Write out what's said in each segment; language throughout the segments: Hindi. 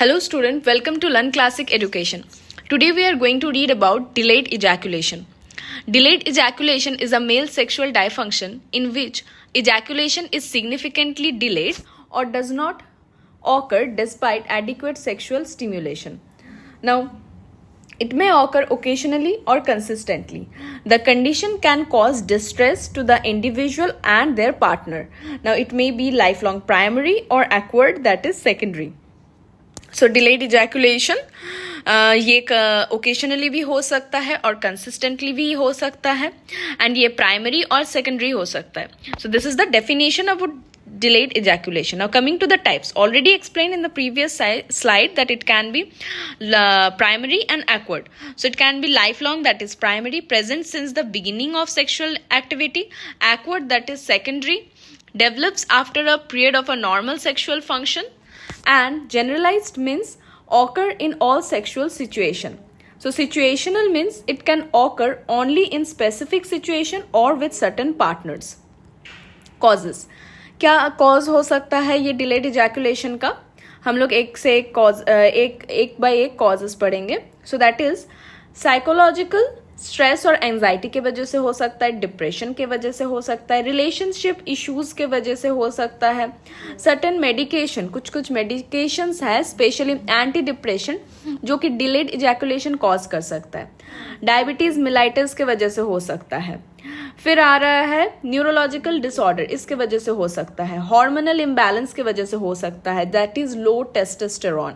Hello student, welcome to Learn Classic Education. Today we are going to read about delayed ejaculation. Delayed ejaculation is a male sexual dysfunction in which ejaculation is significantly delayed or does not occur despite adequate sexual stimulation. Now, it may occur occasionally or consistently. The condition can cause distress to the individual and their partner. Now, it may be lifelong primary or awkward, that is secondary. So delayed ejaculation ये ओकेशनली भी हो सकता है और कंसिस्टेंटली भी हो सकता है एंड ये प्राइमरी और सेकेंडरी हो सकता है. So this is the definition of delayed ejaculation. Now coming to the types, already explained in the previous slide that it can be primary and awkward. So it can be lifelong, that is primary, present since the beginning of sexual activity, awkward, that is secondary, develops after a period of a normal sexual function, and generalized means occur in all sexual situation. So situational means it can occur only in specific situation or with certain partners. Causes, क्या कॉज हो सकता है ये डिलेड इजैकुलेशन का? हम लोग एक से एक कॉज एक बाय एक कॉजेस पढ़ेंगे. So that is psychological, stress और एंजाइटी के वजह से हो सकता है, डिप्रेशन के वजह से हो सकता है, रिलेशनशिप इश्यूज के वजह से हो सकता है, सर्टेन मेडिकेशन, कुछ मेडिकेशंस है स्पेशली एंटी डिप्रेशन जो कि डिलेड इजैकुलेशन कॉज कर सकता है, डायबिटीज मिलाइटिस के वजह से हो सकता है. फिर आ रहा है न्यूरोलॉजिकल डिसऑर्डर, इसके वजह से हो सकता है, हार्मोनल इम्बैलेंस की वजह से हो सकता है, that is low testosterone,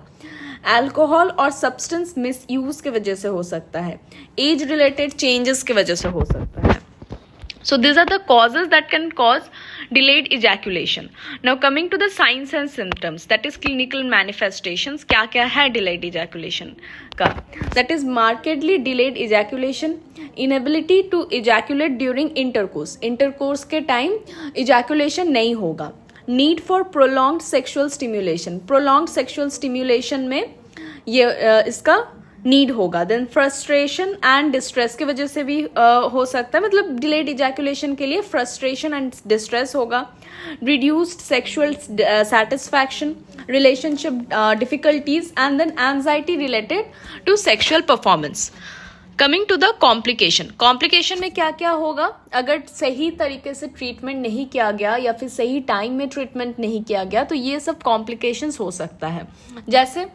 alcohol और सब्सटेंस मिस यूज की वजह से हो सकता है, एज रिलेटेड चेंजेस की वजह से हो सकता है. So these are the causes that can cause delayed ejaculation. Now coming to the signs and symptoms, that is clinical manifestations. क्या क्या है delayed ejaculation का? That is markedly delayed ejaculation, inability to ejaculate during intercourse. Intercourse के time ejaculation नहीं होगा. Need for prolonged sexual stimulation. Prolonged sexual stimulation में ये इसका नीड होगा. देन फ्रस्ट्रेशन एंड डिस्ट्रेस की वजह से भी हो सकता है, मतलब डिलेड इजैकुलेशन के लिए फ्रस्ट्रेशन एंड डिस्ट्रेस होगा. Reduced sexual satisfaction, relationship difficulties and then anxiety related to sexual performance. Coming to the complication, complication में क्या क्या होगा अगर सही तरीके से ट्रीटमेंट नहीं किया गया या फिर सही टाइम में ट्रीटमेंट नहीं किया गया, तो ये सब कॉम्प्लिकेशंस हो सकता है, जैसे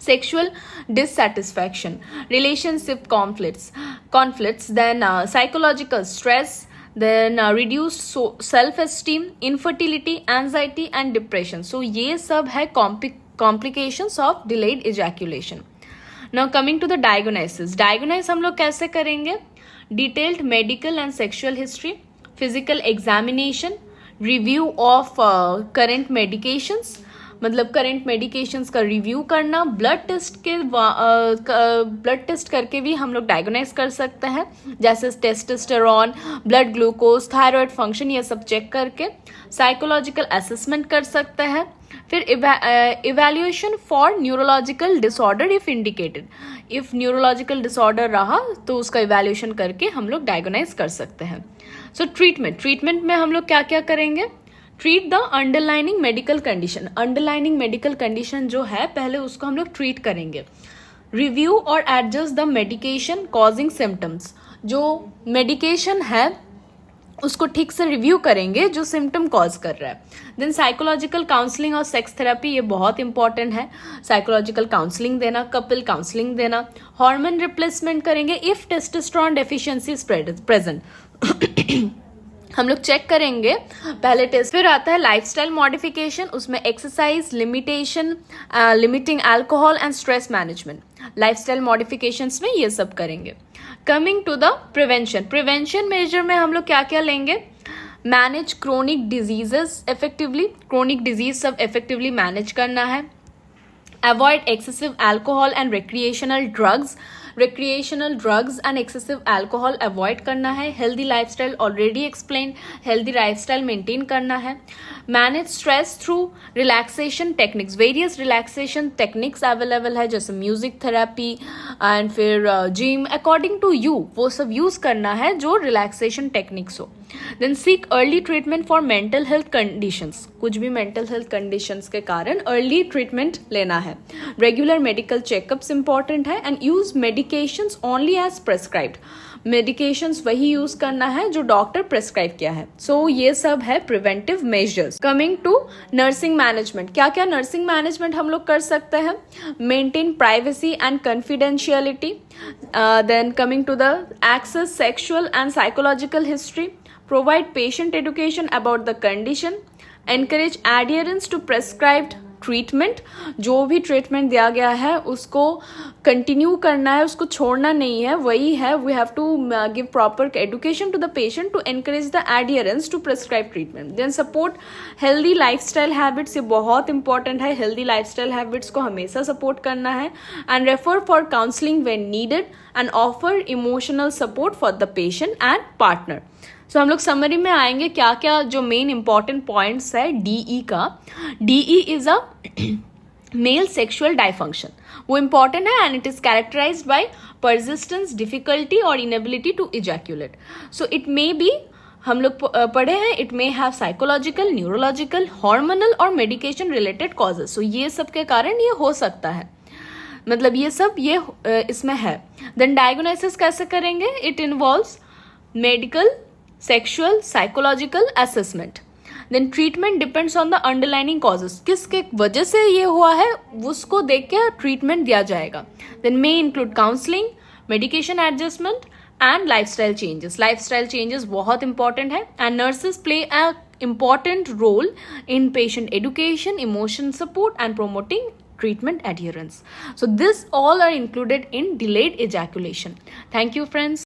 sexual dissatisfaction, relationship conflicts, then psychological stress, then reduced self-esteem, infertility, anxiety and depression. So ये सब है complications of delayed ejaculation. Now coming to the diagnosis. Diagnose हम लोग कैसे करेंगे? Detailed medical and sexual history, physical examination, review of current medications, मतलब करंट मेडिकेशंस का रिव्यू करना, ब्लड टेस्ट करके भी हम लोग डायग्नोज कर सकते हैं, जैसे testosterone, blood glucose, thyroid function, ये सब चेक करके साइकोलॉजिकल असेसमेंट कर सकते हैं. फिर evaluation for neurological disorder if indicated. If neurological disorder रहा तो उसका इवैल्यूएशन करके हम लोग डायग्नोज कर सकते हैं. सो ट्रीटमेंट में हम लोग क्या क्या करेंगे? Treat the underlining medical condition. Underlining medical condition जो है पहले उसको हम लोग ट्रीट करेंगे. रिव्यू और adjust the medication causing symptoms. जो मेडिकेशन है उसको ठीक से रिव्यू करेंगे जो सिम्टम कॉज कर रहा है. देन साइकोलॉजिकल काउंसलिंग और सेक्स थेरेपी, ये बहुत इंपॉर्टेंट है. साइकोलॉजिकल काउंसलिंग देना, कपल काउंसलिंग देना. हार्मोन रिप्लेसमेंट करेंगे if testosterone deficiency is present. हम लोग चेक करेंगे पहले टेस्ट. फिर आता है लाइफस्टाइल मॉडिफिकेशन, उसमें exercise, limiting alcohol and stress management. Lifestyle modifications में ये सब करेंगे. Coming to the prevention measure में हम लोग क्या क्या लेंगे? Manage chronic diseases effectively. Chronic disease सब इफेक्टिवली मैनेज करना है. Avoid excessive alcohol and recreational drugs. Recreational drugs and excessive alcohol avoid करना है, healthy lifestyle already explain, healthy lifestyle maintain करना है, manage stress through relaxation techniques, various relaxation techniques available है जैसे म्यूजिक थेरेपी एंड फिर जिम, अकॉर्डिंग टू यू वो सब यूज करना है जो रिलैक्सेशन टेक्निक्स हो. Then seek early treatment for mental health conditions, कुछ भी मेंटल हेल्थ कंडीशंस के कारण अर्ली ट्रीटमेंट लेना है. रेगुलर मेडिकल चेकअप्स इंपॉर्टेंट है and use medications only as prescribed, medications वही यूज करना है जो डॉक्टर प्रेस्क्राइब किया है. सो ये सब है preventive measures. Coming to nursing management, क्या क्या नर्सिंग मैनेजमेंट हम लोग कर सकते हैं? Maintain privacy and confidentiality, then coming to the access sexual and psychological history, provide patient education about the condition, encourage adherence to prescribed treatment, जो भी ट्रीटमेंट दिया गया है उसको कंटिन्यू करना है, उसको छोड़ना नहीं है, वही है. We have to give proper education to the patient to encourage the adherence to prescribe treatment. Then support healthy lifestyle habits, ये बहुत इंपॉर्टेंट है. हेल्दी लाइफस्टाइल हैबिट्स को हमेशा सपोर्ट करना है and refer for counselling when needed and offer emotional support for the patient and partner. So हम लोग समरी में आएंगे क्या क्या जो मेन इंपॉर्टेंट पॉइंट्स है डीई का. D E is a male sexual dysfunction, वो इंपॉर्टेंट है and it is characterised by persistence, difficulty और inability to ejaculate. So it may be, हम लोग पढ़े हैं, it may have psychological, neurological, hormonal और मेडिकेशन रिलेटेड कॉजेज. सो ये सब के कारण ये हो सकता है, मतलब ये सब ये इसमें है. देन डायग्नोसिस कैसे करेंगे? It involves medical, sexual, psychological assessment. Then treatment depends on the underlining causes, किसके वजह से ये हुआ है उसको देख के ट्रीटमेंट दिया जाएगा. Then may include counselling, medication adjustment and lifestyle changes. Lifestyle changes बहुत इंपॉर्टेंट है and nurses play a important role in patient education, emotion support and promoting treatment adherence. So this all are included in delayed ejaculation. Thank you friends.